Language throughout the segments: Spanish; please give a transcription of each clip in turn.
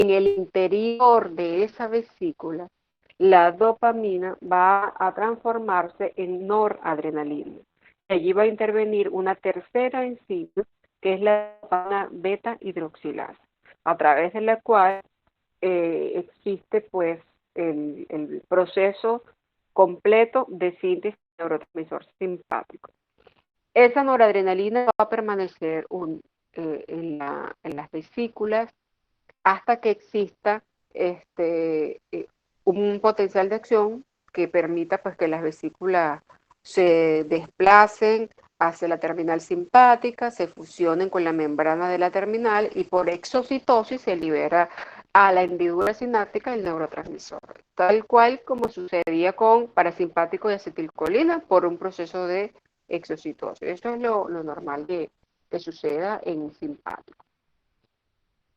en el interior de esa vesícula, la dopamina va a transformarse en noradrenalina. Y allí va a intervenir una tercera enzima, que es la dopamina beta hidroxilasa, a través de la cual existe pues el proceso completo de síntesis de neurotransmisor simpático. Esa noradrenalina va a permanecer en las vesículas hasta que exista un potencial de acción que permita pues que las vesículas se desplacen hacia la terminal simpática, se fusionen con la membrana de la terminal y por exocitosis se libera a la hendidura sináptica el neurotransmisor, tal cual como sucedía con parasimpático y acetilcolina por un proceso de exocitosis. Eso es lo normal que suceda en simpático.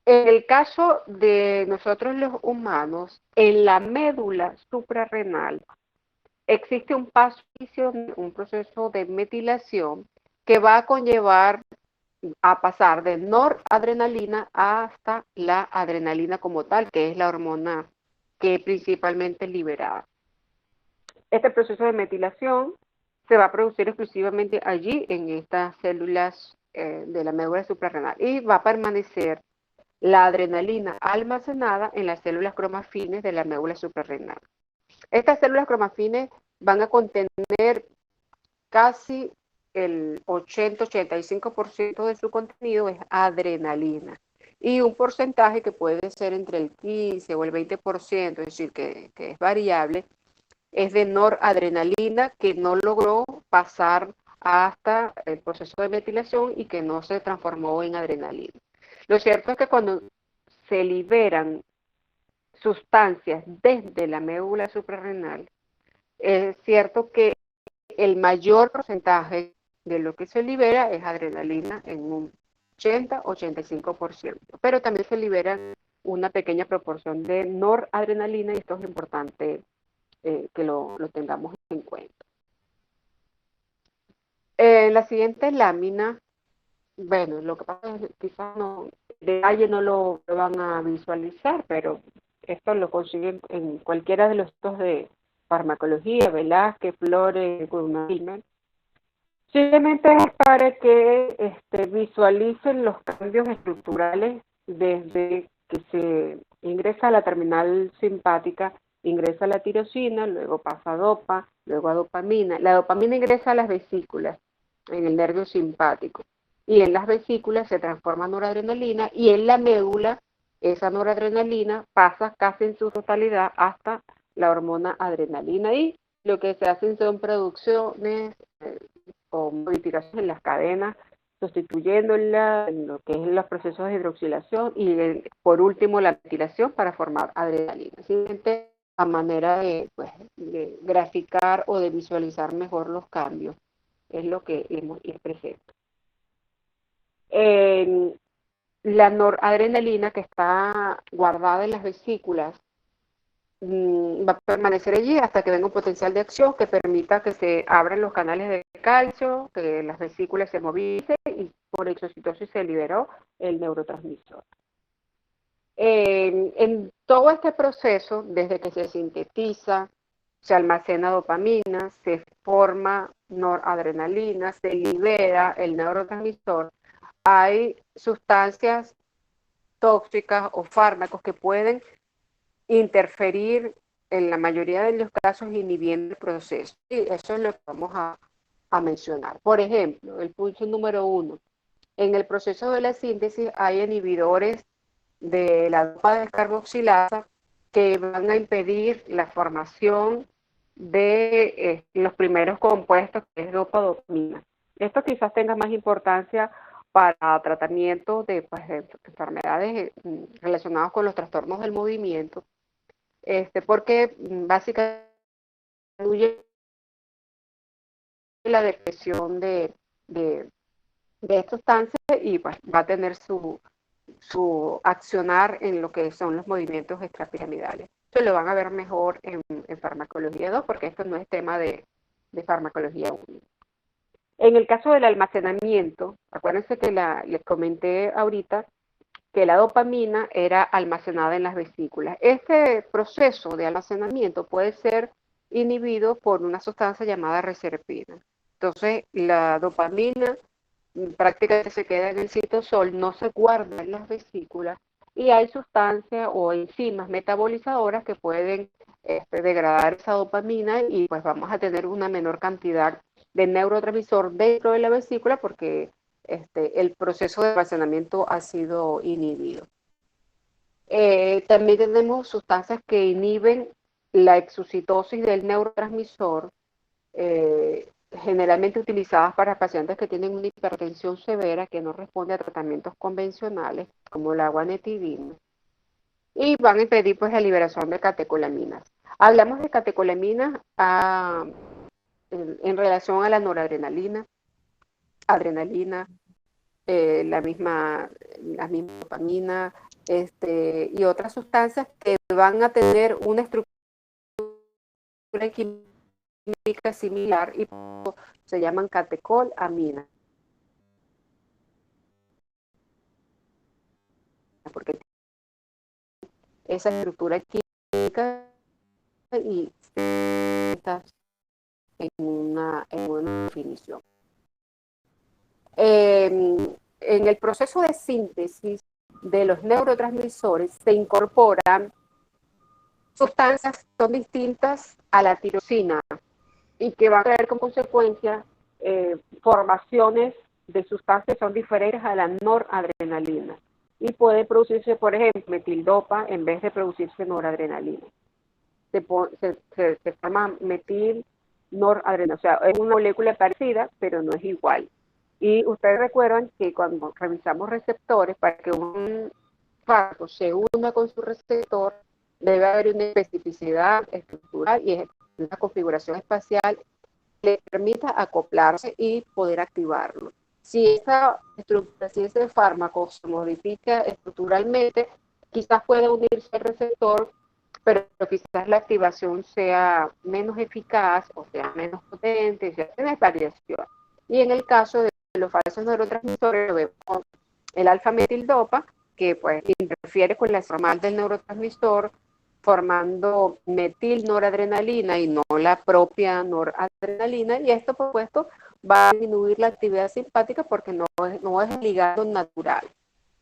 En el caso de nosotros los humanos, en la médula suprarrenal existe un paso adicional, un proceso de metilación que va a conllevar a pasar de noradrenalina hasta la adrenalina como tal, que es la hormona que principalmente liberada. Este proceso de metilación se va a producir exclusivamente allí en estas células de la médula suprarrenal y va a permanecer la adrenalina almacenada en las células cromafines de la médula suprarrenal. Estas células cromafines van a contener casi el 80-85% de su contenido es adrenalina y un porcentaje que puede ser entre el 15 o el 20%, es decir, que es variable, es de noradrenalina que no logró pasar hasta el proceso de metilación y que no se transformó en adrenalina. Lo cierto es que cuando se liberan sustancias desde la médula suprarrenal, es cierto que el mayor porcentaje de lo que se libera es adrenalina en un 80-85%, pero también se libera una pequeña proporción de noradrenalina y esto es importante que lo tengamos en cuenta. En la siguiente lámina, bueno, lo que pasa es que quizás no, el detalle no lo van a visualizar, pero esto lo consiguen en cualquiera de los textos de farmacología, Velázquez, Flores, Gurman. Simplemente es para que visualicen los cambios estructurales desde que se ingresa a la terminal simpática, ingresa la tirosina, luego pasa a dopa, luego a dopamina. La dopamina ingresa a las vesículas, en el nervio simpático, y en las vesículas se transforma en noradrenalina y en la médula esa noradrenalina pasa casi en su totalidad hasta la hormona adrenalina y lo que se hacen son producciones o modificaciones en las cadenas, sustituyéndola en lo que es los procesos de hidroxilación y por último la metilación para formar adrenalina. Simplemente a manera pues, de graficar o de visualizar mejor los cambios es lo que hemos presento. La noradrenalina que está guardada en las vesículas va a permanecer allí hasta que venga un potencial de acción que permita que se abran los canales de calcio, que las vesículas se movilicen y por exocitosis se liberó el neurotransmisor. En todo este proceso, desde que se sintetiza, se almacena dopamina, se forma noradrenalina, se libera el neurotransmisor, hay sustancias tóxicas o fármacos que pueden interferir en la mayoría de los casos inhibiendo el proceso. Y eso es lo que vamos a mencionar. Por ejemplo, el punto número 1. En el proceso de la síntesis hay inhibidores de la dopa descarboxilasa que van a impedir la formación de los primeros compuestos que es dopa-dopamina. Esto quizás tenga más importancia para tratamiento de, pues, de enfermedades relacionadas con los trastornos del movimiento, porque básicamente la depresión de esta sustancia y pues, va a tener su accionar en lo que son los movimientos extrapiramidales. Esto lo van a ver mejor en farmacología 2 porque esto no es tema de farmacología 1. En el caso del almacenamiento, acuérdense que les comenté ahorita que la dopamina era almacenada en las vesículas. Este proceso de almacenamiento puede ser inhibido por una sustancia llamada reserpina. Entonces, la dopamina prácticamente se queda en el citosol, no se guarda en las vesículas y hay sustancias o enzimas metabolizadoras que pueden degradar esa dopamina y pues vamos a tener una menor cantidad de neurotransmisor dentro de la vesícula porque el proceso de almacenamiento ha sido inhibido. También tenemos sustancias que inhiben la exocitosis del neurotransmisor, generalmente utilizadas para pacientes que tienen una hipertensión severa que no responde a tratamientos convencionales, como la guanetidina, y van a impedir pues la liberación de catecolaminas. Hablamos de catecolaminas en relación a la noradrenalina, adrenalina, la misma dopamina, y otras sustancias que van a tener una estructura química similar y se llaman catecolaminas, porque esa estructura química y está en una definición. En el proceso de síntesis de los neurotransmisores se incorporan sustancias que son distintas a la tirosina y que van a traer como consecuencia formaciones de sustancias que son diferentes a la noradrenalina. Y puede producirse, por ejemplo, metildopa en vez de producirse noradrenalina. Se forma metil noradrenalina, o sea, es una molécula parecida, pero no es igual. Y ustedes recuerdan que cuando revisamos receptores, para que un fármaco se una con su receptor, debe haber una especificidad estructural y una configuración espacial que le permita acoplarse y poder activarlo. Si ese fármaco se modifica estructuralmente, quizás pueda unirse al receptor, pero quizás la activación sea menos eficaz o sea menos potente, ya tiene variación. Y en el caso de los falsos neurotransmisores, vemos el alfa-metildopa, que pues interfiere con la normal del neurotransmisor, formando metil-noradrenalina y no la propia noradrenalina, y esto por supuesto va a disminuir la actividad simpática porque no es el ligado natural.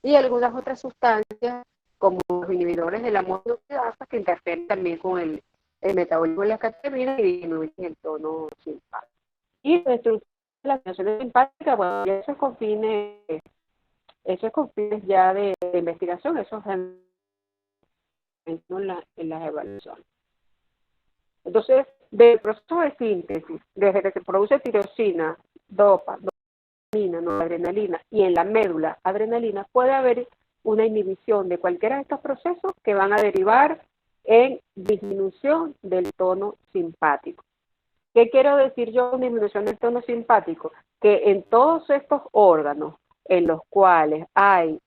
Y algunas otras sustancias, como los inhibidores de la mononucleasa, que interfieren también con el metabolismo de la catequina y disminuyen el tono simpático. Y la destrucción de las relaciones simpáticas, bueno, eso es con fines ya de investigación, eso es en las evaluaciones. Entonces, del proceso de síntesis, desde que se produce tirosina, dopamina, noradrenalina y en la médula adrenalina, puede haber una inhibición de cualquiera de estos procesos que van a derivar en disminución del tono simpático. ¿Qué quiero decir yo con disminución del tono simpático? Que en todos estos órganos en los cuales hay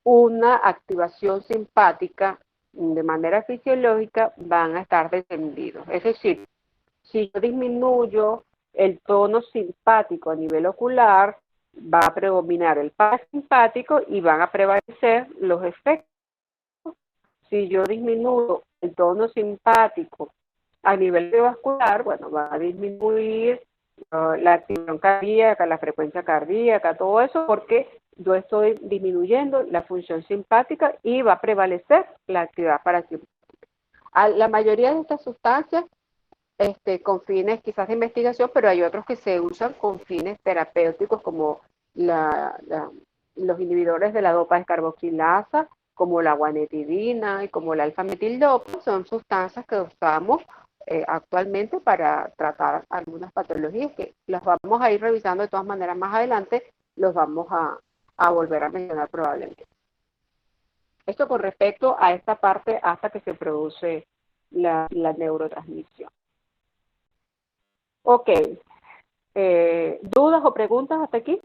una activación simpática de manera fisiológica van a estar descendidos. Es decir, si yo disminuyo el tono simpático a nivel ocular, va a predominar el parasimpático y van a prevalecer los efectos. Si yo disminuyo el tono simpático a nivel vascular, bueno, va a disminuir la activación cardíaca, la frecuencia cardíaca, todo eso, porque yo estoy disminuyendo la función simpática y va a prevalecer la actividad parasimpática. La mayoría de estas sustancias con fines quizás de investigación, pero hay otros que se usan con fines terapéuticos como los inhibidores de la dopa-descarboxilasa, como la guanetidina y como la alfa-metildopa, son sustancias que usamos actualmente para tratar algunas patologías que las vamos a ir revisando de todas maneras más adelante, los vamos a volver a mencionar probablemente. Esto con respecto a esta parte hasta que se produce la neurotransmisión. Ok, ¿dudas o preguntas hasta aquí?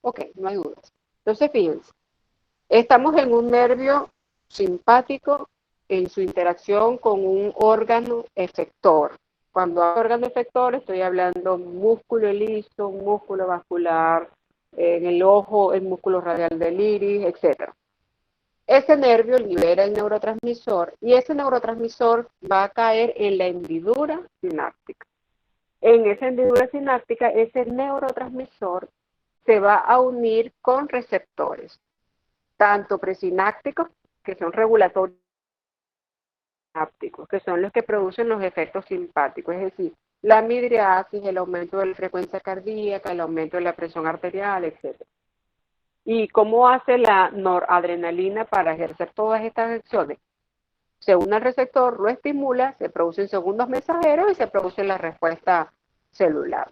Ok, no hay dudas. Entonces, fíjense, estamos en un nervio simpático en su interacción con un órgano efector. Cuando hablo de órgano efector estoy hablando músculo liso, músculo vascular, en el ojo, el músculo radial del iris, etcétera. Ese nervio libera el neurotransmisor y ese neurotransmisor va a caer en la hendidura sináptica. En esa hendidura sináptica, ese neurotransmisor se va a unir con receptores, tanto presinápticos, que son regulatorios sinápticos, que son los que producen los efectos simpáticos, es decir, la midriasis, el aumento de la frecuencia cardíaca, el aumento de la presión arterial, etc. ¿Y cómo hace la noradrenalina para ejercer todas estas acciones? Se une al receptor, lo estimula, se producen segundos mensajeros y se produce la respuesta celular.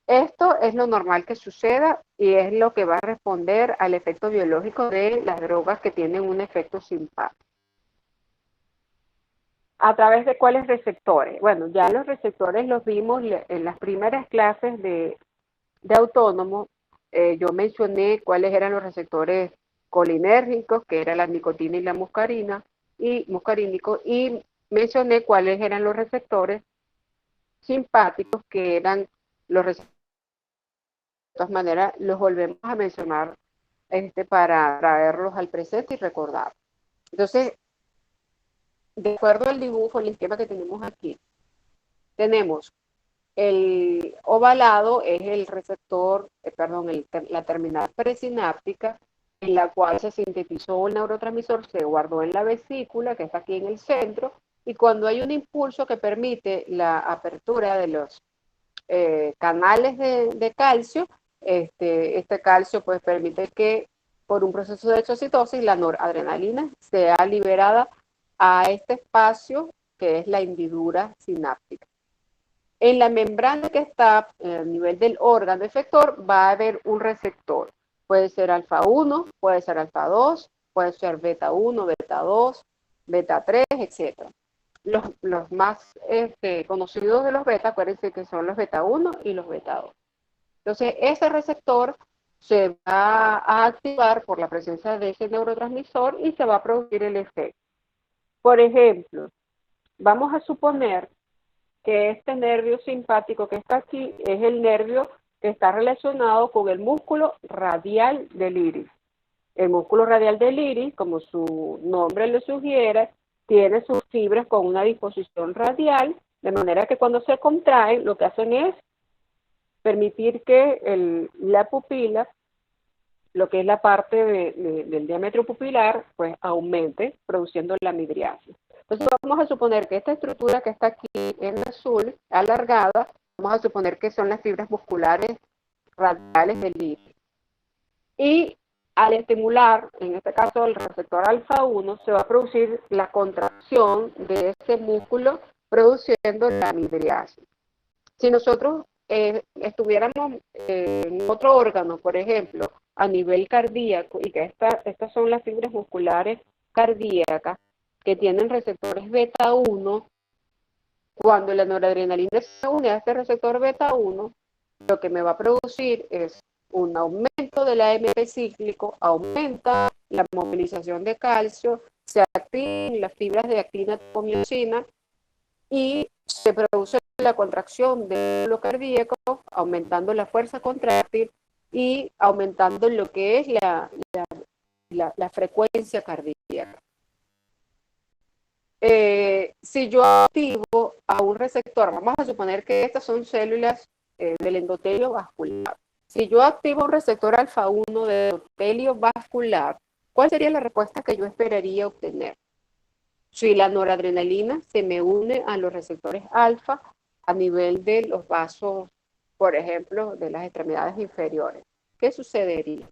Esto es lo normal que suceda y es lo que va a responder al efecto biológico de las drogas que tienen un efecto simpático. ¿A través de cuáles receptores? Bueno, ya los receptores los vimos en las primeras clases de autónomo. Yo mencioné cuáles eran los receptores colinérgicos, que era la nicotina y la muscarina, y muscarínico, y mencioné cuáles eran los receptores simpáticos, que eran los receptores. De todas maneras, los volvemos a mencionar para traerlos al presente y recordar. Entonces, de acuerdo al dibujo, el esquema que tenemos aquí, tenemos el ovalado, es el receptor, la terminal presináptica, en la cual se sintetizó el neurotransmisor, se guardó en la vesícula, que está aquí en el centro, y cuando hay un impulso que permite la apertura de los canales de calcio, este calcio pues permite que por un proceso de exocitosis la noradrenalina sea liberada a este espacio que es la hendidura sináptica. En la membrana que está a nivel del órgano efector va a haber un receptor. Puede ser alfa 1, puede ser alfa 2, puede ser beta 1, beta 2, beta 3, etc. Los más conocidos de los beta, acuérdense que son los beta 1 y los beta 2. Entonces, ese receptor se va a activar por la presencia de ese neurotransmisor y se va a producir el efecto. Por ejemplo, vamos a suponer que este nervio simpático que está aquí es el nervio que está relacionado con el músculo radial del iris. El músculo radial del iris, como su nombre lo sugiere, tiene sus fibras con una disposición radial, de manera que cuando se contraen, lo que hacen es permitir que la pupila, lo que es la parte del diámetro pupilar, pues aumente, produciendo la midriasis. Entonces vamos a suponer que esta estructura que está aquí en azul, alargada, vamos a suponer que son las fibras musculares radiales del iris. Y al estimular, en este caso el receptor alfa 1, se va a producir la contracción de ese músculo, produciendo la midriasis. Si nosotros estuviéramos en otro órgano, por ejemplo, a nivel cardíaco, y que estas son las fibras musculares cardíacas que tienen receptores beta 1, cuando la noradrenalina se une a este receptor beta 1, lo que me va a producir es un aumento del AMP cíclico, aumenta la movilización de calcio, se activan las fibras de actina-tocomiosina y se produce la contracción del músculo cardíaco, aumentando la fuerza contráctil y aumentando lo que es la frecuencia cardíaca. Si yo activo a un receptor, vamos a suponer que estas son células del endotelio vascular. Si yo activo un receptor alfa 1 del endotelio vascular, ¿cuál sería la respuesta que yo esperaría obtener? Si la noradrenalina se me une a los receptores alfa a nivel de los vasos, por ejemplo, de las extremidades inferiores, ¿qué sucedería?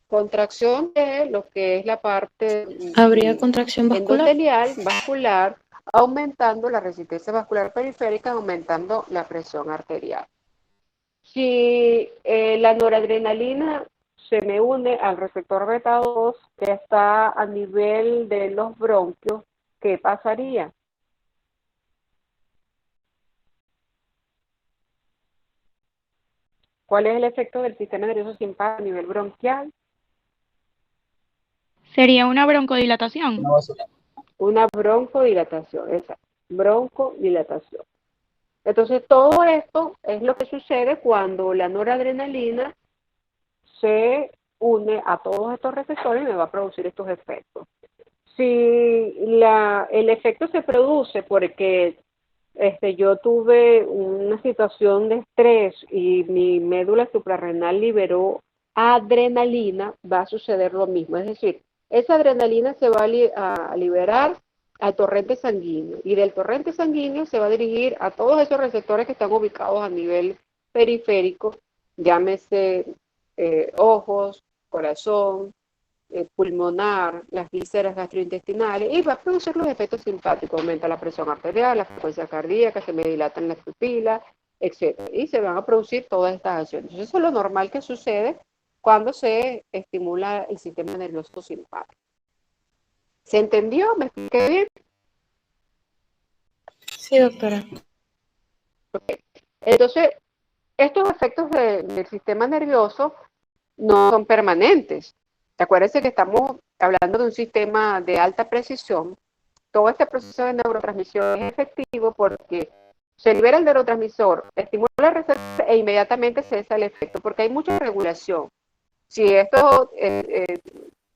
Contracción de lo que es la parte ¿Habría contracción vascular? endotelial, vascular, aumentando la resistencia vascular periférica, aumentando la presión arterial. Si la noradrenalina se me une al receptor beta 2 que está a nivel de los bronquios, ¿qué pasaría? ¿Cuál es el efecto del sistema nervioso simpático a nivel bronquial? Sería una broncodilatación. Una broncodilatación, exacto. Broncodilatación. Entonces, todo esto es lo que sucede cuando la noradrenalina se une a todos estos receptores y me va a producir estos efectos. Si el efecto se produce porque yo tuve una situación de estrés y mi médula suprarrenal liberó adrenalina, va a suceder lo mismo. Es decir, esa adrenalina se va a liberar al torrente sanguíneo y del torrente sanguíneo se va a dirigir a todos esos receptores que están ubicados a nivel periférico, llámese ojos, corazón, pulmonar, las vísceras gastrointestinales, y va a producir los efectos simpáticos, aumenta la presión arterial, la frecuencia cardíaca, se me dilatan las pupilas, etcétera, y se van a producir todas estas acciones. Entonces, eso es lo normal que sucede cuando se estimula el sistema nervioso simpático. ¿Se entendió? ¿Me expliqué bien? Sí, doctora. Okay. Entonces, estos efectos del sistema nervioso no son permanentes. Acuérdense que estamos hablando de un sistema de alta precisión. Todo este proceso de neurotransmisión es efectivo porque se libera el neurotransmisor, estimula el receptor e inmediatamente cesa el efecto, porque hay mucha regulación. Si esto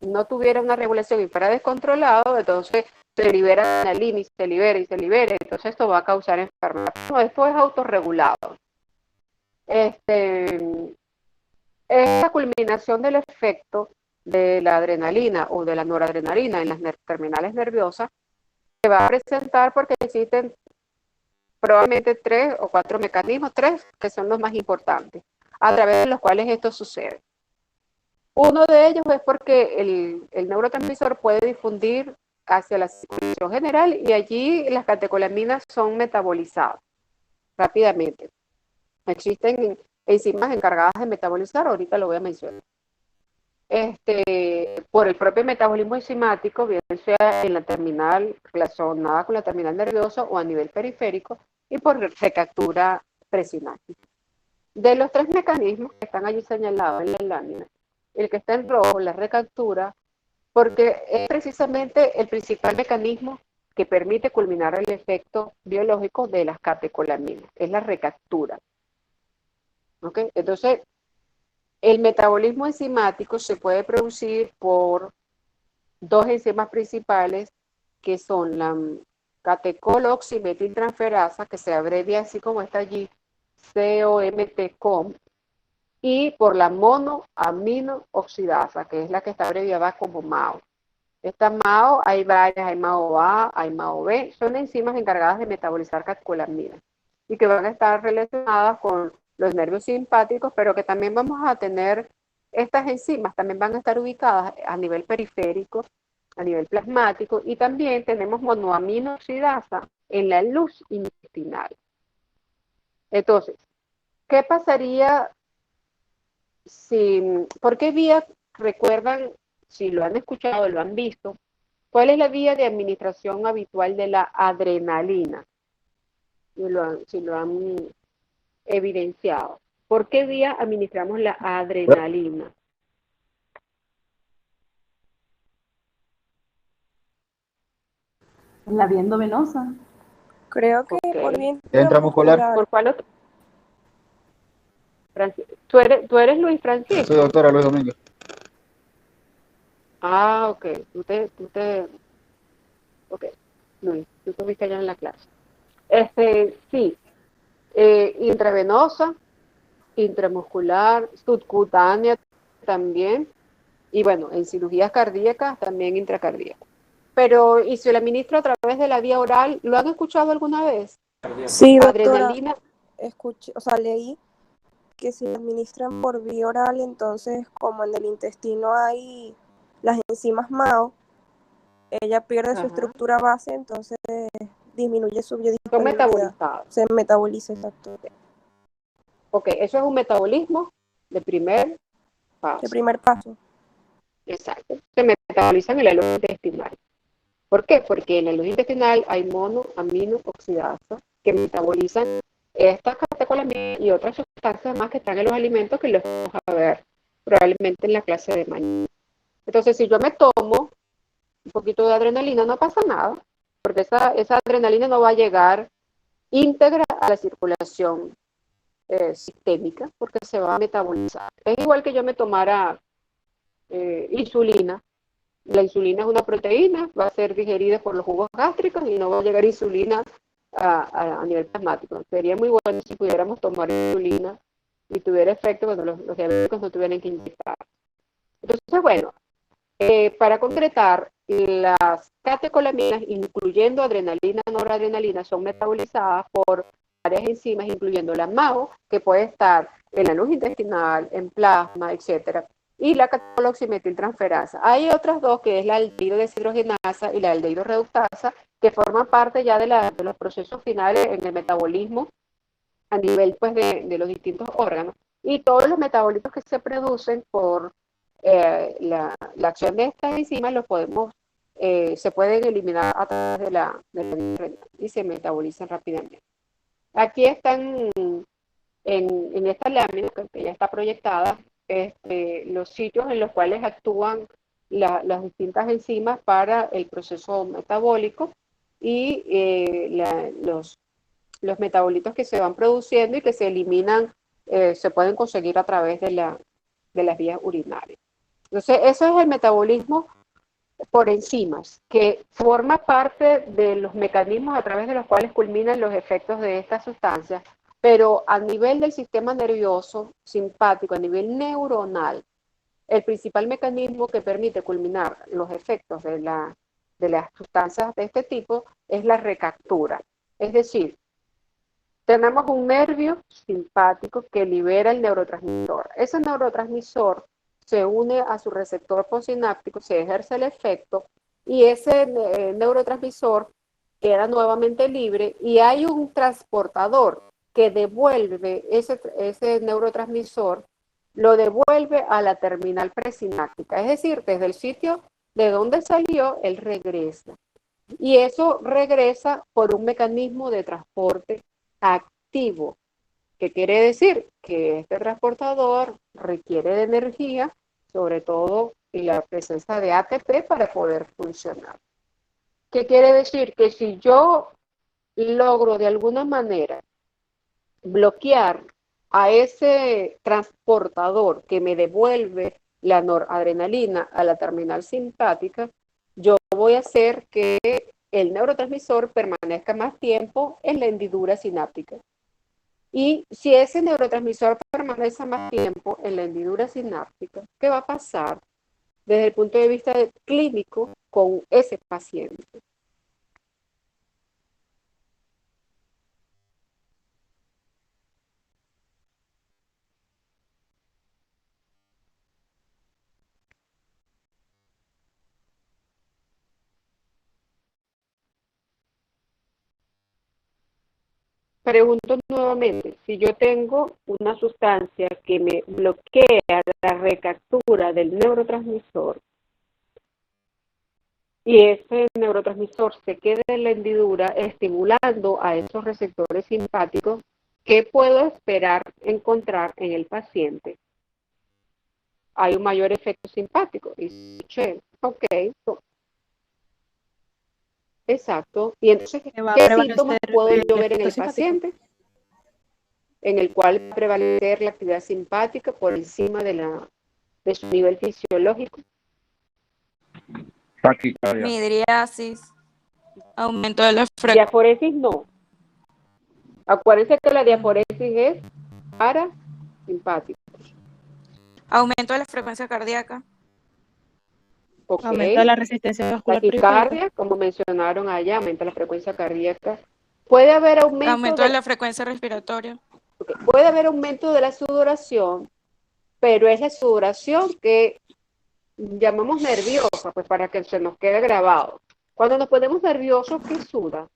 no tuviera una regulación y fuera descontrolado, entonces se libera adrenalina y se libera y se libera, entonces esto va a causar enfermedad. No, esto es autorregulado. Esta culminación del efecto de la adrenalina o de la noradrenalina en las terminales nerviosas se va a presentar porque existen probablemente 3 o 4 mecanismos, 3 que son los más importantes, a través de los cuales esto sucede. Uno de ellos es porque el neurotransmisor puede difundir hacia la circulación general y allí las catecolaminas son metabolizadas rápidamente. Existen enzimas encargadas de metabolizar, ahorita lo voy a mencionar. Por el propio metabolismo enzimático, bien sea en la terminal relacionada con la terminal nerviosa o a nivel periférico, y por recaptura presináptica. De los 3 mecanismos que están allí señalados en la lámina, el que está en rojo, la recaptura, porque es precisamente el principal mecanismo que permite culminar el efecto biológico de las catecolaminas, es la recaptura. ¿Okay? Entonces, el metabolismo enzimático se puede producir por 2 enzimas principales, que son la catecol-oximetiltransferasa, que se abrevia así como está allí, COMT-COM, y por la monoaminooxidasa, que es la que está abreviada como MAO. Esta MAO, hay varias, hay MAO-A, hay MAO-B, son enzimas encargadas de metabolizar catecolaminas y que van a estar relacionadas con los nervios simpáticos, pero que también vamos a tener, estas enzimas también van a estar ubicadas a nivel periférico, a nivel plasmático, y también tenemos monoaminooxidasa en la luz intestinal. Entonces, ¿qué pasaría si, por qué vía, recuerdan, si lo han escuchado, lo han visto, cuál es la vía de administración habitual de la adrenalina? Si lo han evidenciado. ¿Por qué vía administramos la adrenalina? La vía endovenosa. Creo que Okay. por bien Intramuscular. ¿Por cuál otro? ¿Tú eres Luis Francisco? Soy doctora Luis Domínguez. Ah, ok. Ok, Luis, tú estuviste allá en la clase. Sí, intravenosa, intramuscular, subcutánea también, y bueno, en cirugías cardíacas también intracardíaca. Pero, ¿y si lo administro a través de la vía oral? ¿Lo han escuchado alguna vez? Sí, doctora, Adrenalina. escuché, leí que si la administran por vía oral, entonces como en el intestino hay las enzimas MAO, ella pierde su estructura base, entonces disminuye su biodisponibilidad. Se metaboliza, exacto. Ok, eso es un metabolismo de primer paso. De primer paso. Exacto. Se metabolizan en la luz intestinal. ¿Por qué? Porque en la luz intestinal hay monoaminooxidasa que metabolizan estas catecolaminas y otras sustancias más que están en los alimentos que los vamos a ver probablemente en la clase de mañana. Entonces, si yo me tomo un poquito de adrenalina, no pasa nada, porque esa adrenalina no va a llegar íntegra a la circulación sistémica, porque se va a metabolizar. Es igual que yo me tomara insulina. La insulina es una proteína, va a ser digerida por los jugos gástricos y no va a llegar insulina a nivel plasmático. Sería muy bueno si pudiéramos tomar insulina y tuviera efecto cuando los diabéticos no tuvieran que inyectar. Entonces, bueno, para concretar, las catecolaminas, incluyendo adrenalina, noradrenalina, son metabolizadas por varias enzimas, incluyendo la MAO, que puede estar en la luz intestinal, en plasma, etcétera, y la catecoloximetiltransferasa. Hay otras dos, que es la aldehído deshidrogenasa y la aldehído reductasa, que forman parte ya de los procesos finales en el metabolismo a nivel pues, de los distintos órganos. Y todos los metabolitos que se producen por la acción de estas enzimas se pueden eliminar a través de la y se metabolizan rápidamente. Aquí están en esta lámina que ya está proyectada los sitios en los cuales actúan las distintas enzimas para el proceso metabólico y los metabolitos que se van produciendo y que se eliminan, se pueden conseguir a través de las vías urinarias. Entonces, eso es el metabolismo por enzimas, que forma parte de los mecanismos a través de los cuales culminan los efectos de estas sustancias, pero a nivel del sistema nervioso simpático, a nivel neuronal, el principal mecanismo que permite culminar los efectos de las sustancias de este tipo es la recaptura. Es decir, tenemos un nervio simpático que libera el neurotransmisor. Ese neurotransmisor se une a su receptor postsináptico, se ejerce el efecto y ese neurotransmisor queda nuevamente libre y hay un transportador que devuelve ese neurotransmisor, lo devuelve a la terminal presináptica, es decir, desde el sitio de donde salió, él regresa. Y eso regresa por un mecanismo de transporte activo, que quiere decir que este transportador requiere de energía, sobre todo la presencia de ATP para poder funcionar. ¿Qué quiere decir? Que si yo logro de alguna manera bloquear a ese transportador que me devuelve la noradrenalina a la terminal simpática, yo voy a hacer que el neurotransmisor permanezca más tiempo en la hendidura sináptica. Y si ese neurotransmisor permanece más tiempo en la hendidura sináptica, ¿qué va a pasar desde el punto de vista clínico con ese paciente? Pregunto nuevamente, si yo tengo una sustancia que me bloquea la recaptura del neurotransmisor y ese neurotransmisor se queda en la hendidura estimulando a esos receptores simpáticos, ¿qué puedo esperar encontrar en el paciente? Hay un mayor efecto simpático. Y ok, exacto. Y entonces, ¿qué síntomas puedo yo ver en el paciente? En el cual va a prevalecer la actividad simpática por encima de su nivel fisiológico. Midriasis, aumento de la frecuencia. Diaforesis no. Acuérdense que la diaforesis es parasimpática. Aumento de la frecuencia cardíaca. Okay. Aumenta la resistencia vascular. Taquicardia, como mencionaron allá, aumenta la frecuencia cardíaca. Puede haber aumento de la frecuencia respiratoria. Okay. Puede haber aumento de la sudoración, pero es la sudoración que llamamos nerviosa, pues para que se nos quede grabado. Cuando nos ponemos nerviosos, ¿qué suda?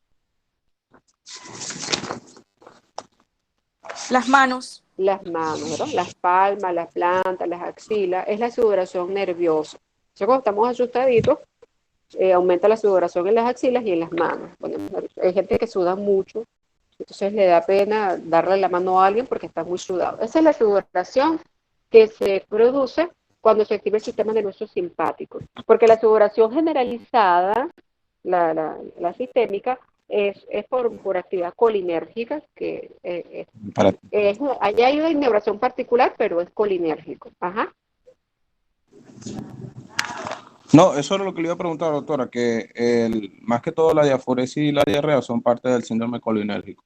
Las manos. Las manos, ¿verdad? Las palmas, las plantas, las axilas, es la sudoración nerviosa. Entonces, cuando estamos asustaditos, aumenta la sudoración en las axilas y en las manos. Bueno, hay gente que suda mucho, entonces le da pena darle la mano a alguien porque está muy sudado. Esa es la sudoración que se produce cuando se activa el sistema nervioso simpático. Porque la sudoración generalizada, la sistémica, es por actividad colinérgica, que Para, allá hay una innervación particular, pero es colinérgico. Ajá. no, eso era lo que le iba a preguntar, doctora, que más que todo la diaforesis y la diarrea son parte del síndrome colinérgico.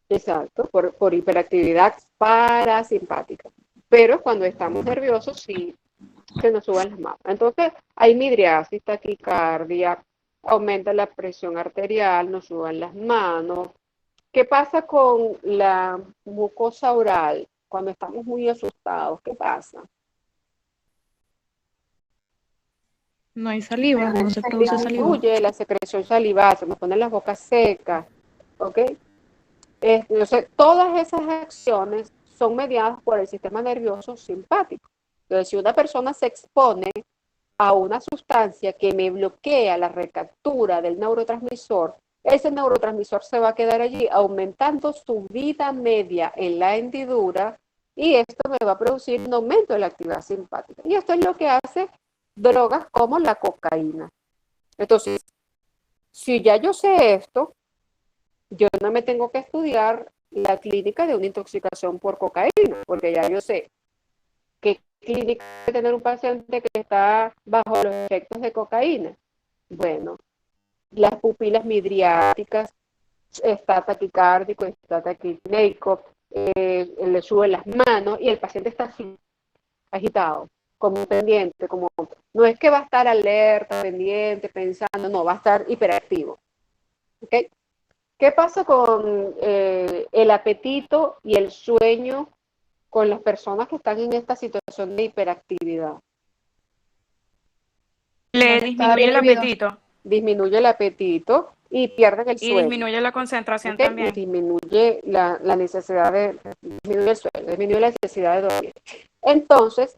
Exacto, por hiperactividad parasimpática. Pero cuando estamos nerviosos, sí se nos suben las manos. Entonces, hay midriasis, taquicardia, aumenta la presión arterial, nos suban las manos. ¿Qué pasa con la mucosa oral cuando estamos muy asustados? ¿Qué pasa? No hay saliva, no se produce saliva. Disminuye la secreción salival, se nos ponen las bocas secas, ¿ok? Entonces, todas esas acciones son mediadas por el sistema nervioso simpático. Entonces, si una persona se expone a una sustancia que me bloquea la recaptura del neurotransmisor, ese neurotransmisor se va a quedar allí aumentando su vida media en la hendidura y esto me va a producir un aumento de la actividad simpática. Y esto es lo que hace drogas como la cocaína. Entonces, si ya yo sé esto, yo no me tengo que estudiar la clínica de una intoxicación por cocaína, porque ya yo sé qué clínica debe tener un paciente que está bajo los efectos de cocaína. Bueno, las pupilas midriáticas, está taquicárdico, está taquipneico, le suben las manos y el paciente está así, agitado, como pendiente, como no es que va a estar alerta, pendiente, pensando, no, va a estar hiperactivo. ¿Ok? ¿Qué pasa con el apetito y el sueño con las personas que están en esta situación de hiperactividad? Le disminuye el apetito Disminuye el apetito y pierden el y sueño. disminuye la concentración ¿Ok? también. Y disminuye la necesidad disminuye el sueño, disminuye la necesidad de dormir. Entonces,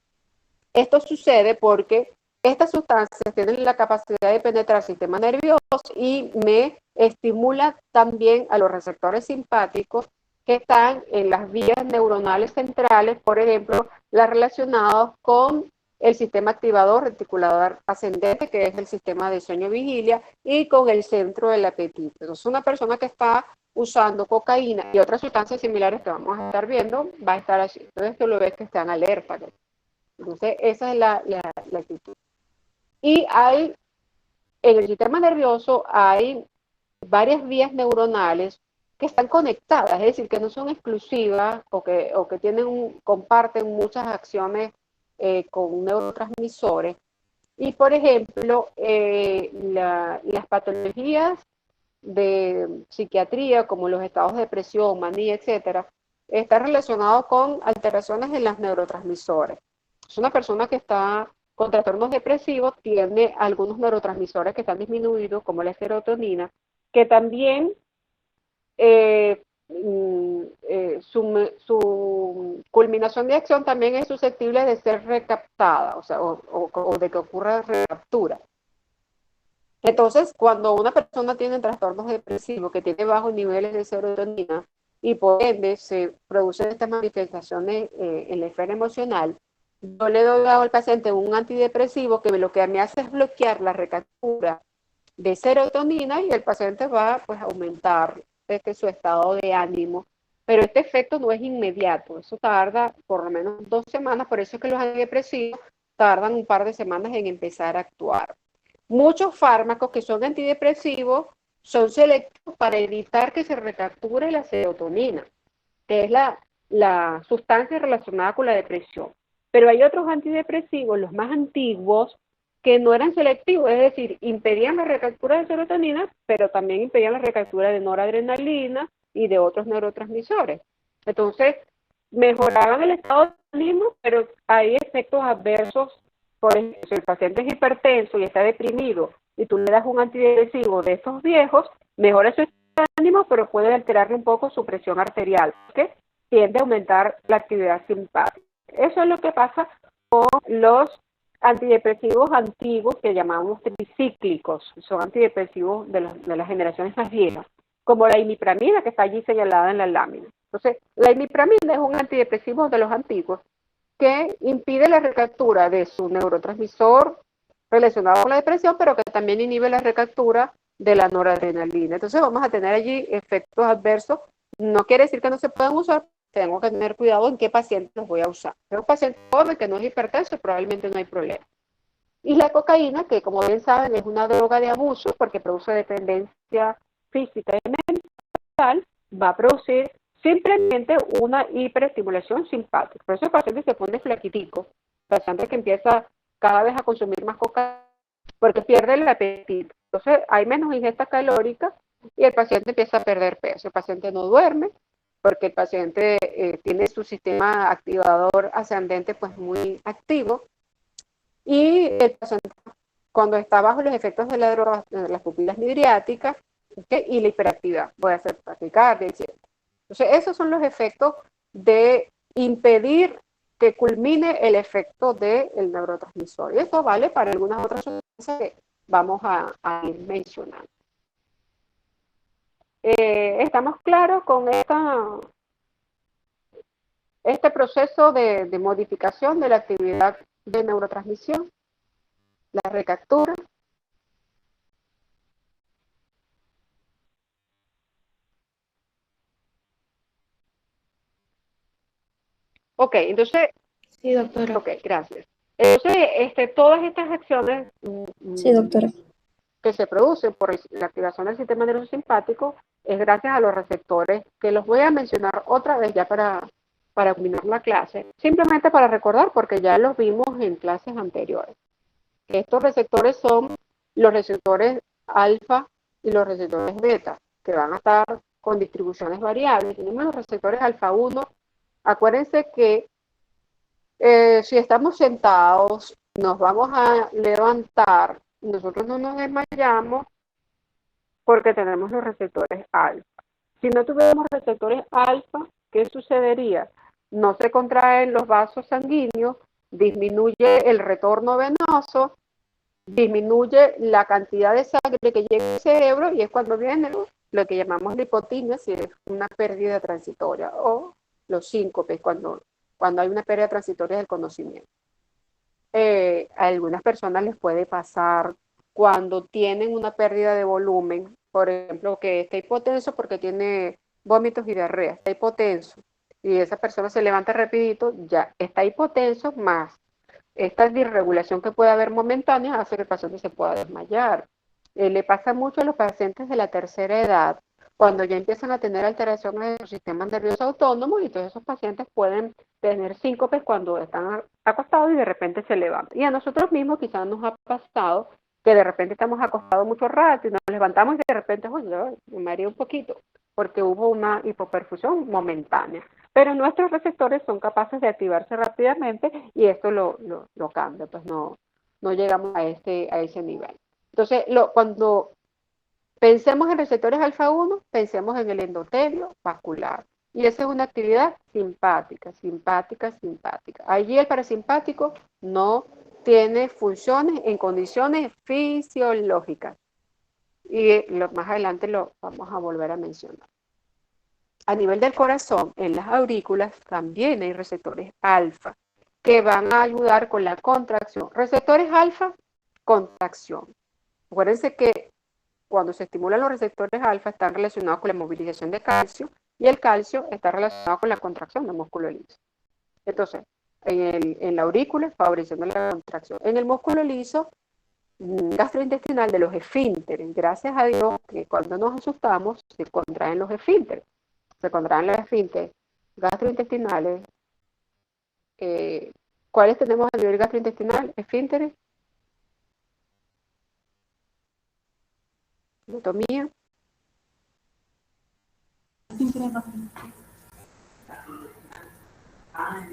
esto sucede porque estas sustancias tienen la capacidad de penetrar el sistema nervioso y me estimula también a los receptores simpáticos que están en las vías neuronales centrales, por ejemplo, las relacionadas con el sistema activador reticulador ascendente, que es el sistema de sueño-vigilia, y con el centro del apetito. Entonces, una persona que está usando cocaína y otras sustancias similares que vamos a estar viendo, va a estar así. Entonces, tú lo ves que está en alerta, ¿no? Entonces, esa es la actitud. Y en el sistema nervioso hay varias vías neuronales que están conectadas, es decir, que no son exclusivas o que comparten muchas acciones con neurotransmisores. Y, por ejemplo, las patologías de psiquiatría, como los estados de depresión, manía, etcétera, están relacionados con alteraciones en los neurotransmisores. Es una persona que está con trastornos depresivos, tiene algunos neurotransmisores que están disminuidos, como la serotonina, que también su culminación de acción también es susceptible de ser recaptada, o sea, o de que ocurra recaptura. Entonces, cuando una persona tiene trastornos depresivos, que tiene bajos niveles de serotonina, y por ende se producen estas manifestaciones en la esfera emocional, yo le doy al paciente un antidepresivo que lo que me hace es bloquear la recaptura de serotonina y el paciente va pues, a aumentar su estado de ánimo. Pero este efecto no es inmediato, eso tarda por lo menos 2 semanas, por eso es que los antidepresivos tardan un par de semanas en empezar a actuar. Muchos fármacos que son antidepresivos son selectivos para evitar que se recapture la serotonina, que es la sustancia relacionada con la depresión. Pero hay otros antidepresivos, los más antiguos, que no eran selectivos, es decir, impedían la recaptura de serotonina, pero también impedían la recaptura de noradrenalina y de otros neurotransmisores. Entonces, mejoraban el estado de ánimo, pero hay efectos adversos. Por ejemplo, si el paciente es hipertenso y está deprimido y tú le das un antidepresivo de estos viejos, mejora su estado de ánimo, pero puede alterarle un poco su presión arterial, porque tiende a aumentar la actividad simpática. Eso es lo que pasa con los antidepresivos antiguos que llamamos tricíclicos, son antidepresivos de las generaciones más viejas, como la imipramina que está allí señalada en la lámina. Entonces, la imipramina es un antidepresivo de los antiguos que impide la recaptura de su neurotransmisor relacionado con la depresión, pero que también inhibe la recaptura de la noradrenalina. Entonces vamos a tener allí efectos adversos. No quiere decir que no se puedan usar, tengo que tener cuidado en qué paciente los voy a usar. Si es un paciente joven que no es hipertenso, probablemente no hay problema. Y la cocaína, que como bien saben es una droga de abuso porque produce dependencia física y mental, va a producir simplemente una hiperestimulación simpática. Por eso el paciente se pone flaquitico, el paciente que empieza cada vez a consumir más cocaína porque pierde el apetito. Entonces hay menos ingesta calórica y el paciente empieza a perder peso. El paciente no duerme porque el paciente tiene su sistema activador ascendente pues muy activo y el paciente cuando está bajo los efectos de la droga, de las pupilas midriáticas, ¿okay? Y la hiperactividad, puede hacer taquicardia, etc. Entonces esos son los efectos de impedir que culmine el efecto del neurotransmisor. Y esto vale para algunas otras sustancias que vamos a ir mencionando. ¿Estamos claros con este proceso de modificación de la actividad de neurotransmisión? La recaptura. Ok, entonces, Sí, doctora. ok, gracias. Entonces, todas estas acciones Sí, doctora. que se producen por la activación del sistema nervioso simpático es gracias a los receptores, que los voy a mencionar otra vez ya para culminar la clase, simplemente para recordar porque ya los vimos en clases anteriores. Estos receptores son los receptores alfa y los receptores beta, que van a estar con distribuciones variables. Tenemos los receptores alfa 1. Acuérdense que si estamos sentados, nos vamos a levantar, nosotros no nos desmayamos porque tenemos los receptores alfa. Si no tuviéramos receptores alfa, ¿qué sucedería? No se contraen los vasos sanguíneos, disminuye el retorno venoso, disminuye la cantidad de sangre que llega al cerebro y es cuando viene lo que llamamos lipotimia, si es una pérdida transitoria, o los síncopes, cuando hay una pérdida transitoria del conocimiento. A algunas personas les puede pasar cuando tienen una pérdida de volumen, por ejemplo, que está hipotenso porque tiene vómitos y diarrea, está hipotenso, y esa persona se levanta rapidito, ya está hipotenso, más esta disregulación que puede haber momentánea hace que el paciente se pueda desmayar. Le pasa mucho a los pacientes de la tercera edad, cuando ya empiezan a tener alteraciones en su sistema nervioso autónomo, y todos esos pacientes pueden tener síncopes cuando están acostados y de repente se levantan. Y a nosotros mismos quizás nos ha pasado que de repente estamos acostados mucho rato y nos levantamos y de repente, oye, me mareé un poquito, porque hubo una hipoperfusión momentánea. Pero nuestros receptores son capaces de activarse rápidamente y esto lo cambia, pues no llegamos a ese nivel. Entonces, cuando pensemos en receptores alfa 1, pensemos en el endotelio vascular. Y esa es una actividad simpática, simpática, simpática. Allí el parasimpático no tiene funciones en condiciones fisiológicas. Y más adelante lo vamos a volver a mencionar. A nivel del corazón, en las aurículas, también hay receptores alfa que van a ayudar con la contracción. Receptores alfa, contracción. Acuérdense que cuando se estimulan los receptores alfa están relacionados con la movilización de calcio y el calcio está relacionado con la contracción del músculo liso. Entonces, en la aurícula, favoreciendo la contracción. En el músculo liso, gastrointestinal de los esfínteres. Gracias a Dios que cuando nos asustamos se contraen los esfínteres. Se contraen los esfínteres gastrointestinales. ¿Cuáles tenemos a nivel gastrointestinal? Esfínteres. Anatomía.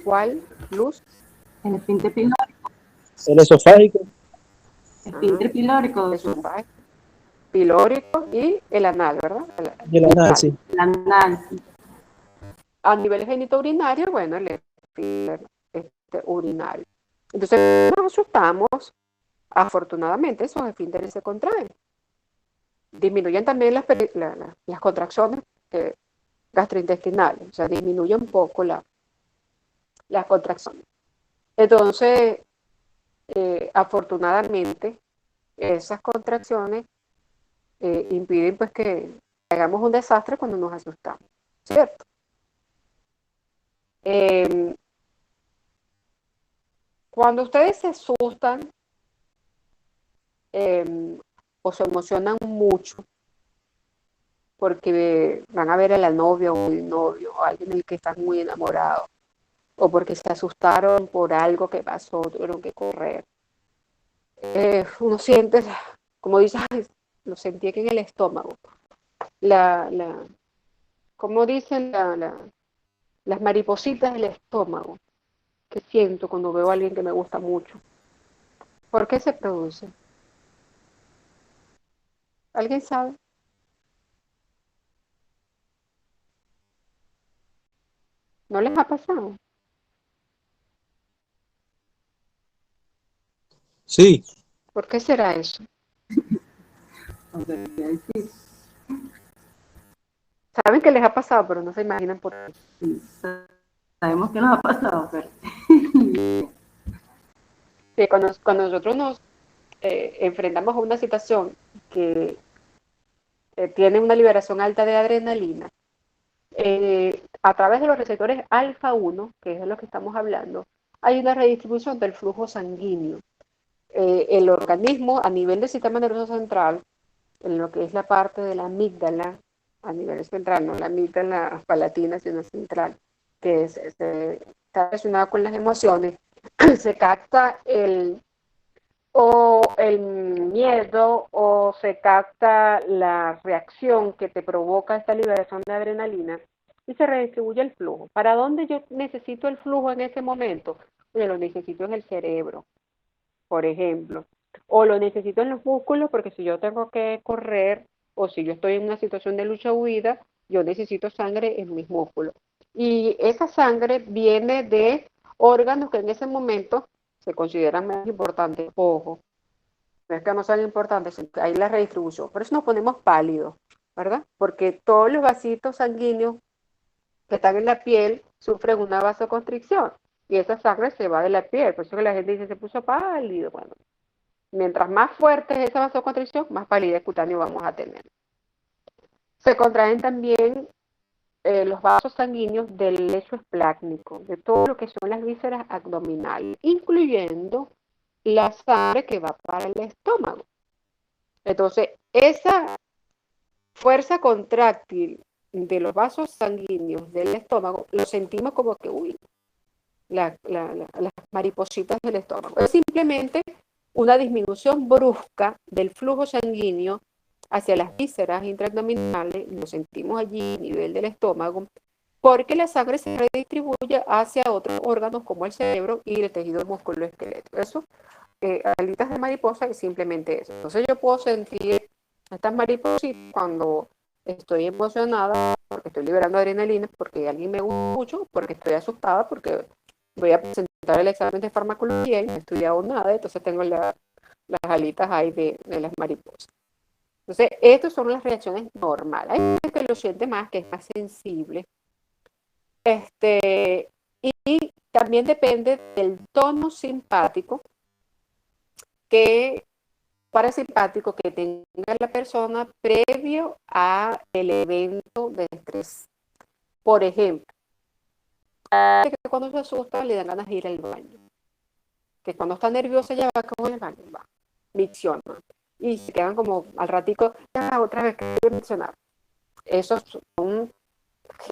¿Cuál? Luz. El esfínter pilórico. El esofágico. Esfínter pilórico. Esofágico, pilórico y el anal, ¿verdad? El anal, sí. El anal. A nivel genitourinario, bueno, el esfínter urinario. Entonces, nos asustamos, afortunadamente, esos esfínteres se contraen. Disminuyen también las contracciones gastrointestinales, o sea, disminuye un poco las contracciones. Entonces, afortunadamente, esas contracciones impiden pues que hagamos un desastre cuando nos asustamos, ¿cierto? Cuando ustedes se asustan o se emocionan mucho porque van a ver a la novia o el novio o alguien del que están muy enamorados, o porque se asustaron por algo que pasó, tuvieron que correr, uno siente, como dices, lo sentí aquí en el estómago, como dicen, las maripositas del estómago que siento cuando veo a alguien que me gusta mucho. ¿Por qué se produce? ¿Alguien sabe? ¿No les ha pasado? Sí, ¿Por qué será eso? O sea, que decir, Saben que les ha pasado, pero no se imaginan por qué. sí, sabemos que nos ha pasado, pero Sí, cuando nosotros nos enfrentamos a una situación que tiene una liberación alta de adrenalina, a través de los receptores alfa 1, que es de lo que estamos hablando, hay una redistribución del flujo sanguíneo. El organismo a nivel del sistema nervioso central, en lo que es la parte de la amígdala, a nivel central, no la amígdala palatina, sino central, que está relacionada con las emociones, se capta el miedo o se capta la reacción que te provoca esta liberación de adrenalina y se redistribuye el flujo. ¿Para dónde yo necesito el flujo en ese momento? Oye, lo necesito en el cerebro, por ejemplo, o lo necesito en los músculos porque si yo tengo que correr o si yo estoy en una situación de lucha o huida, yo necesito sangre en mis músculos. Y esa sangre viene de órganos que en ese momento se consideran más importantes. Ojo, no es que no sean importantes, sino que hay la redistribución. Por eso nos ponemos pálidos, ¿verdad? Porque todos los vasitos sanguíneos que están en la piel sufren una vasoconstricción y esa sangre se va de la piel. Por eso que la gente dice se puso pálido. Bueno, mientras más fuerte es esa vasoconstricción, más palidez cutánea vamos a tener. Se contraen también los vasos sanguíneos del lecho esplácnico, de todo lo que son las vísceras abdominales, incluyendo la sangre que va para el estómago. Entonces, esa fuerza contráctil de los vasos sanguíneos del estómago, lo sentimos como que, uy, las maripositas del estómago. Es simplemente una disminución brusca del flujo sanguíneo hacia las vísceras intraabdominales, lo sentimos allí a nivel del estómago, porque la sangre se redistribuye hacia otros órganos como el cerebro y el tejido musculoesquelético. Eso, alitas de mariposa, es simplemente eso. Entonces yo puedo sentir estas maripositas cuando estoy emocionada, porque estoy liberando adrenalina, porque alguien me gusta mucho, porque estoy asustada, porque voy a presentar el examen de farmacología y no he estudiado nada, entonces tengo las alitas ahí de las mariposas. Entonces, estas son las reacciones normales. Hay gente que lo siente más, que es más sensible. Y también depende del tono simpático parasimpático que tenga la persona previo a el evento de estrés. Por ejemplo, que cuando se asusta le dan ganas de ir al baño. Que cuando está nerviosa ya va como el baño, va, micciona. Y se quedan como al ratico, ya otra vez que voy a mencionar. Esos son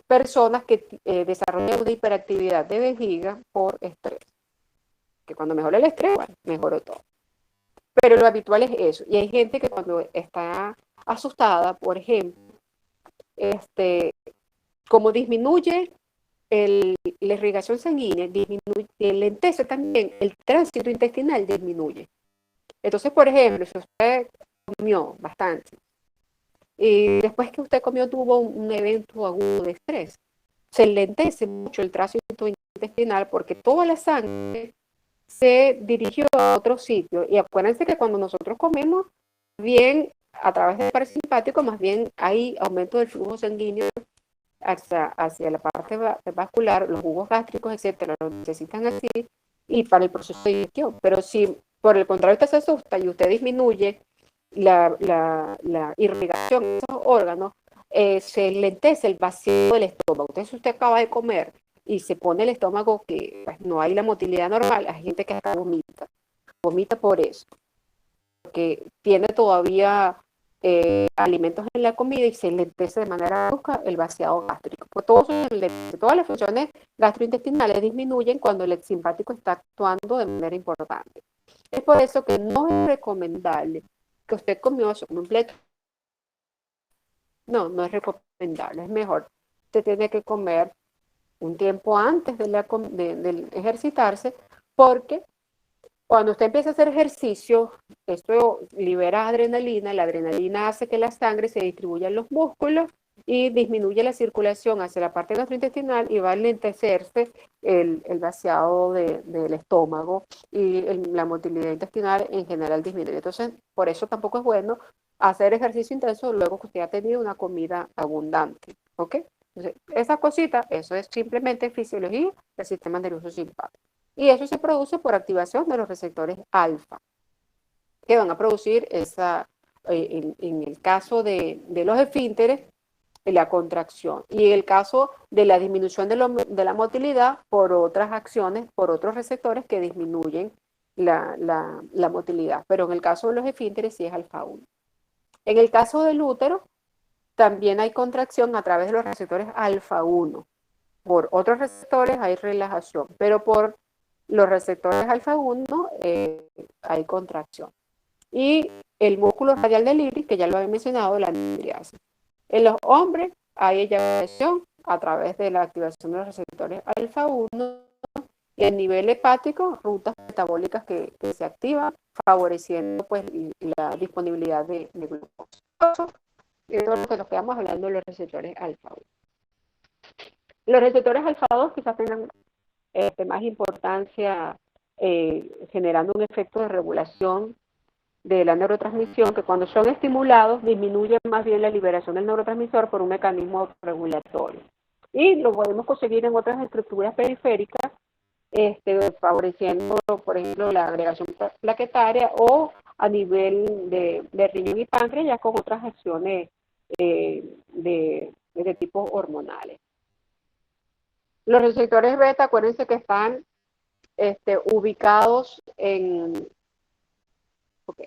personas que desarrollan una hiperactividad de vejiga por estrés. Que cuando mejora el estrés, bueno, mejoró todo. Pero lo habitual es eso. Y hay gente que cuando está asustada, por ejemplo, como disminuye la irrigación sanguínea, lentece también el tránsito intestinal, disminuye. Entonces, por ejemplo, si usted comió bastante y después que usted comió tuvo un evento agudo de estrés, se lentece mucho el tránsito intestinal porque toda la sangre se dirigió a otro sitio. Y acuérdense que cuando nosotros comemos, bien a través del parasimpático, más bien hay aumento del flujo sanguíneo hacia la parte vascular, los jugos gástricos, etcétera, lo necesitan así, y para el proceso de digestión. Pero si por el contrario usted se asusta y usted disminuye la irrigación de esos órganos, se lentece el vacío del estómago. Entonces, si usted acaba de comer y se pone el estómago que pues, no hay la motilidad normal, hay gente que hasta vomita por eso, porque tiene todavía alimentos en la comida y se lentece de manera brusca el vaciado gástrico. Pues todas las funciones gastrointestinales disminuyen cuando el simpático está actuando de manera importante. Es por eso que no es recomendable que usted comió su completo. No es recomendable, es mejor. Usted tiene que comer un tiempo antes de ejercitarse, porque cuando usted empieza a hacer ejercicio, esto libera adrenalina, la adrenalina hace que la sangre se distribuya en los músculos y disminuye la circulación hacia la parte gastrointestinal y va a lentecerse el vaciado del estómago y la motilidad intestinal en general disminuye. Entonces, por eso tampoco es bueno hacer ejercicio intenso luego que usted ha tenido una comida abundante, ¿ok? Entonces, esa cosita, eso es simplemente fisiología del sistema nervioso simpático. Y eso se produce por activación de los receptores alfa, que van a producir en el caso de los esfínteres, la contracción. Y en el caso de la disminución de la motilidad, por otras acciones, por otros receptores que disminuyen la motilidad. Pero en el caso de los esfínteres sí es alfa 1. En el caso del útero, también hay contracción a través de los receptores alfa 1. Por otros receptores hay relajación, pero por los receptores alfa 1 hay contracción. Y el músculo radial del iris, que ya lo había mencionado, la miriasis. En los hombres hay eyaculación a través de la activación de los receptores alfa 1 y a nivel hepático, rutas metabólicas que se activan, favoreciendo pues la disponibilidad de glucosa. Eso es lo que nos quedamos hablando de los receptores alfa 1. Los receptores alfa 2 quizás tengan más importancia generando un efecto de regulación de la neurotransmisión, que cuando son estimulados disminuye más bien la liberación del neurotransmisor por un mecanismo autorregulatorio. Y lo podemos conseguir en otras estructuras periféricas, favoreciendo, por ejemplo, la agregación plaquetaria o a nivel de riñón y páncreas, ya con otras acciones de tipo hormonales. Los receptores beta, acuérdense que están ubicados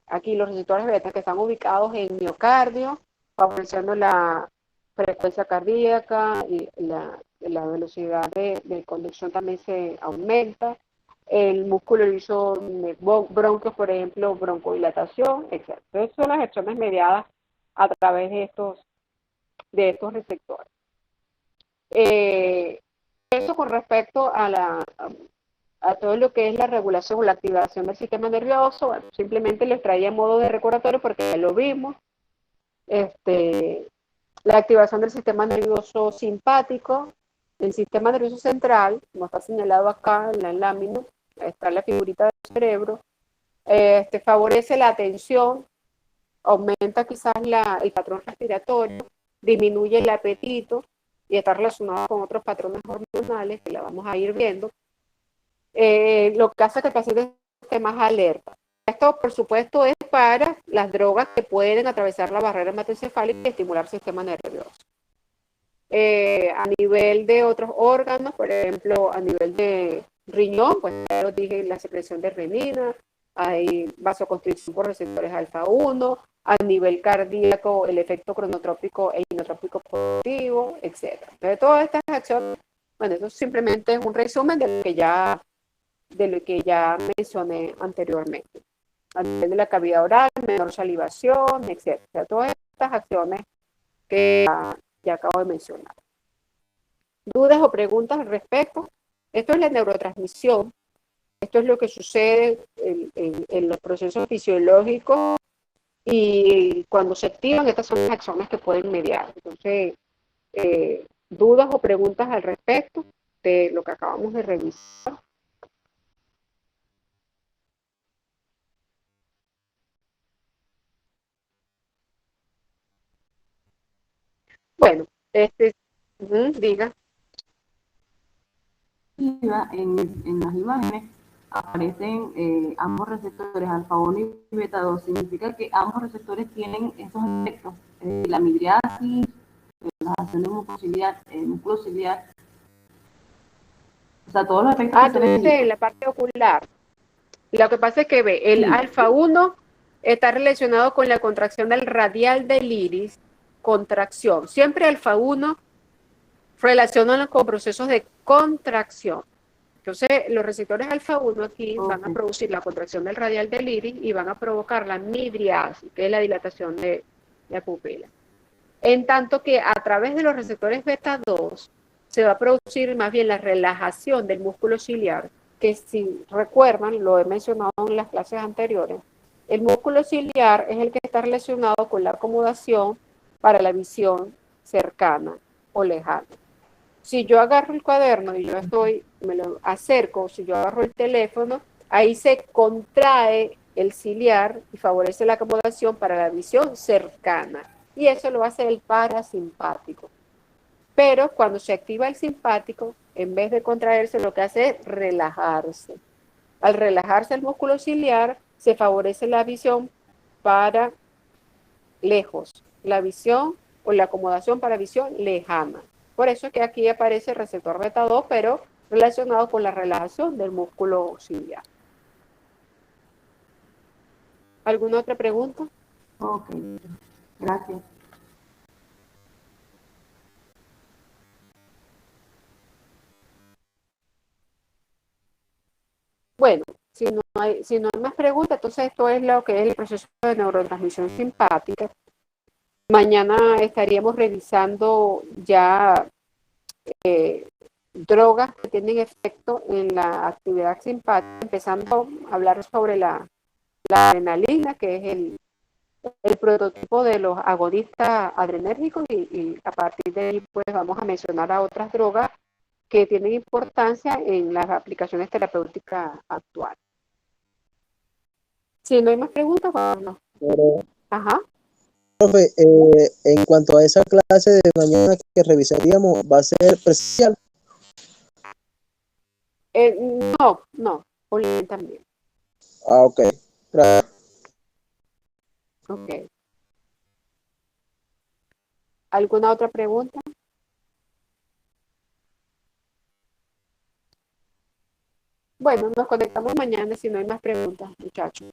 aquí los receptores beta que están ubicados en miocardio, favoreciendo la frecuencia cardíaca y la velocidad de conducción también se aumenta. El músculo liso de bronquios, por ejemplo, broncodilatación, etc. Entonces son las acciones mediadas a través de estos receptores. Eso con respecto a todo lo que es la regulación o la activación del sistema nervioso. Bueno, simplemente les traía a modo de recordatorio porque ya lo vimos. La activación del sistema nervioso simpático, el sistema nervioso central, como está señalado acá en la lámina, está la figurita del cerebro, favorece la atención, aumenta quizás el patrón respiratorio, disminuye el apetito y está relacionado con otros patrones hormonales que la vamos a ir viendo. Lo que hace que el paciente esté más alerta. Esto, por supuesto, es para las drogas que pueden atravesar la barrera hematoencefálica y estimular el sistema nervioso. A nivel de otros órganos, por ejemplo, a nivel de riñón, pues ya lo dije, la secreción de renina, hay vasoconstricción por receptores alfa 1, a nivel cardíaco, el efecto cronotrópico e inotrópico positivo, etc. Entonces, todas estas acciones, bueno, eso simplemente es un resumen de lo que ya mencioné anteriormente. A nivel de la cavidad oral, menor salivación, etc. Todas estas acciones que ya acabo de mencionar. ¿Dudas o preguntas al respecto? Esto es la neurotransmisión. Esto es lo que sucede en los procesos fisiológicos y cuando se activan, estas son las acciones que pueden mediar. Entonces, ¿dudas o preguntas al respecto de lo que acabamos de revisar? Bueno, diga. En las imágenes aparecen ambos receptores, alfa 1 y beta 2, significa que ambos receptores tienen esos efectos, la midriasis, relajación de músculo ciliar, o sea, todos los efectos que Tú se ven dices en la parte ocular. Lo que pasa es que ve, el Sí. alfa 1 está relacionado con la contracción del radial del iris, contracción. Siempre alfa 1 relacionan con procesos de contracción. Entonces, los receptores alfa 1 aquí van a Ok. producir la contracción del radial del iris y van a provocar la midriasis, que es la dilatación de la pupila. En tanto que a través de los receptores beta 2 se va a producir más bien la relajación del músculo ciliar, que si recuerdan, lo he mencionado en las clases anteriores, el músculo ciliar es el que está relacionado con la acomodación para la visión cercana o lejana. Si yo agarro el cuaderno y me lo acerco, si yo agarro el teléfono, ahí se contrae el ciliar y favorece la acomodación para la visión cercana. Y eso lo hace el parasimpático. Pero cuando se activa el simpático, en vez de contraerse, lo que hace es relajarse. Al relajarse el músculo ciliar, se favorece la visión para lejos, la visión o la acomodación para visión lejana. Por eso es que aquí aparece el receptor beta 2, pero relacionado con la relajación del músculo ciliar. ¿Alguna otra pregunta? Ok, gracias. Bueno, si no hay más preguntas, entonces esto es lo que es el proceso de neurotransmisión simpática. Mañana estaríamos revisando ya drogas que tienen efecto en la actividad simpática, empezando a hablar sobre la adrenalina, que es el prototipo de los agonistas adrenérgicos, y a partir de ahí pues vamos a mencionar a otras drogas que tienen importancia en las aplicaciones terapéuticas actuales. Si no hay más preguntas, bueno. Pero, Ajá. profe, en cuanto a esa clase de mañana que revisaríamos, ¿va a ser presencial? No, online también. Ah, ok. Gracias. Ok. ¿Alguna otra pregunta? Bueno, nos conectamos mañana si no hay más preguntas, muchachos.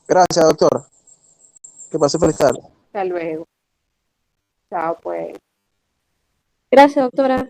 Gracias, doctor. Que pase feliz tarde. Hasta luego. Chao, pues. Gracias, doctora.